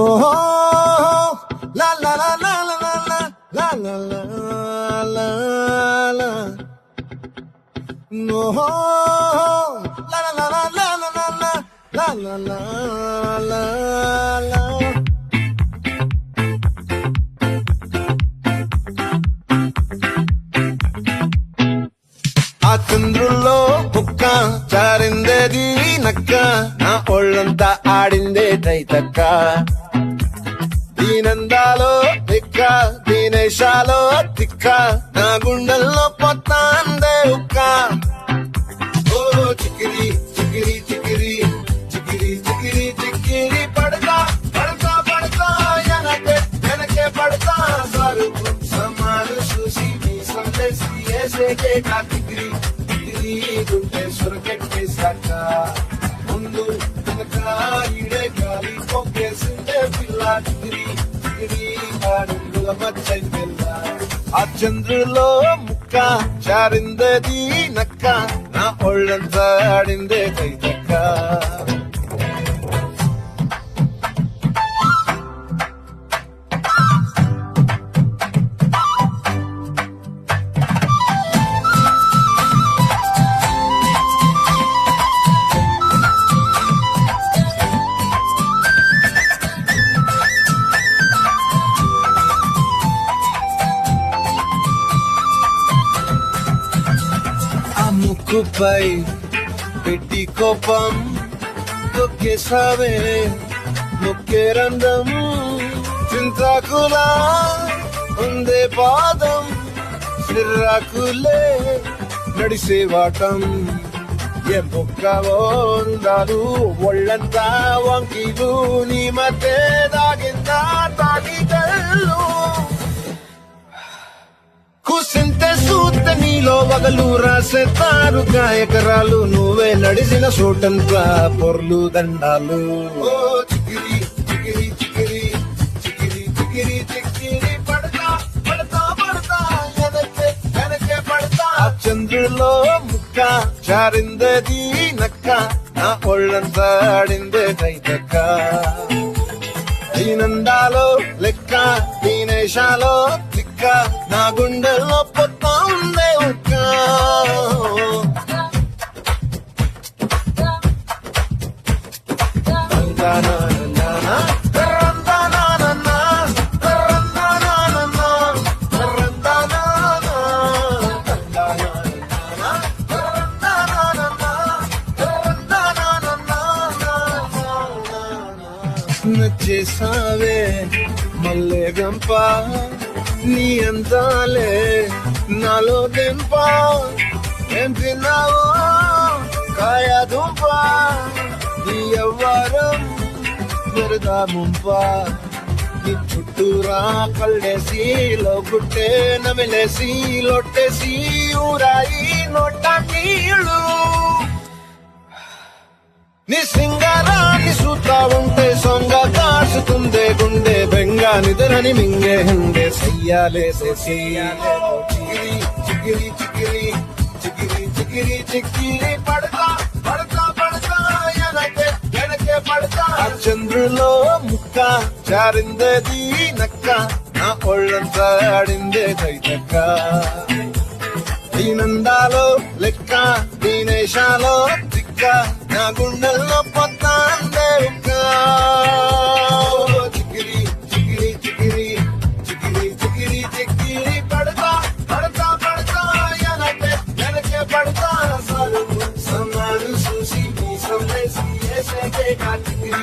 Oh, la la la la la la la la la la la. No, la la la la la la la la la la la. ఆ చంద్రుల్లో కుక్క చారిందేది నక్క, నా ఒళ్ళంతా ఆడిందే తైతక్క. దీనందాలో తిక్క, దీనేశాలో తిక్క, నా గుండెల్లో పొత్తాందే ఉక్క. ఓ చికిరి చికిరి చికిరి చికిరి చికిరి చికిరి పడతా పడతా పడతా వెనకే పడతా. స్వరూపు సమాను చూసి మీ సందేశి ఏసేకే కాకిరి తిరిగి గుండె సురకెట్టేశాక, ముందు వెనక ఈడే గాలి పొక్కేసిందే పిల్ల. తిరిగి తిరిగి అడుగుల మధ్య పిల్ల. ఆ చంద్రులో ముక్క చారిందేది నక్క, నా ఒళ్ళంతా ఆడిందే కైతక్క. ముక్కుపై పెట్టి కోపం తొక్కేసావే ముక్కే రంధ్రం. చింతాకులా ఉందే పాదం, సిర్రాకులే నడిసే వాటం. ఏ బొక్కవో ఉందాలు ఒళ్ళంతా వంకీలు, నీ మధ్య దాగిందా తాగిదల్లు. కూసింతే సూత్త నీలో వగలు రాసేతారుగా ఎకరాలు, నువ్వే నడిసిన చోటంతా పొర్లు దండాలు. ఓ చికిరి చికిరి చికిరి చికిరి చికిరి చికిరి పడతా పడతా పడతా వెనకే పడతా. ఆ చంద్రులో ముక్క చారిందేది నక్క, నా ఒళ్ళంతా ఆడిందే కైతక్క. దీనందాలో లెక్క, దీనేశాలో తిక్క, నా గుండెల్లో పొత్తా ఉందే ఉక్క. నచ్చేసావే మల్లె గంప, నీ అందాలే నాలో దెంప. ఏం తిన్నావో కాయ దుంప, నీ అవ్వారం వరదా ముంప. నీ చుట్టూరా కళ్ళేసి లోగుట్టే నమిలేసి లొట్టేసి ఊరాయి నోట నీళ్ళు. నీ సింగారాన్ని చూస్తా ఉంటే సొంగ కాసుకుందే గుండె బెంగ. నిద్రని మింగే హండే సయ్యాలేసే చికిరి చికిరి చికిరి చికిరి చికిరి చికిరి పడతా పడతా పడతా వెనకే పడతా. ఆ చంద్రులో ముక్క చారిందేది నక్క, నా ఒళ్ళంతా ఆడిందే కైతక్క. దీనందాలో లెక్క, దీనేశాలో తిక్క, నా గుండెల్లో పొత్తాందే ఉక్క. చికిరి చికిరి చికిరి చికిరి చికిరి చికిరి పడతా పడతా పడతా వెనకే పడతా. సమాను చూసి మీ సందేశి ఏసేకే కాకిరి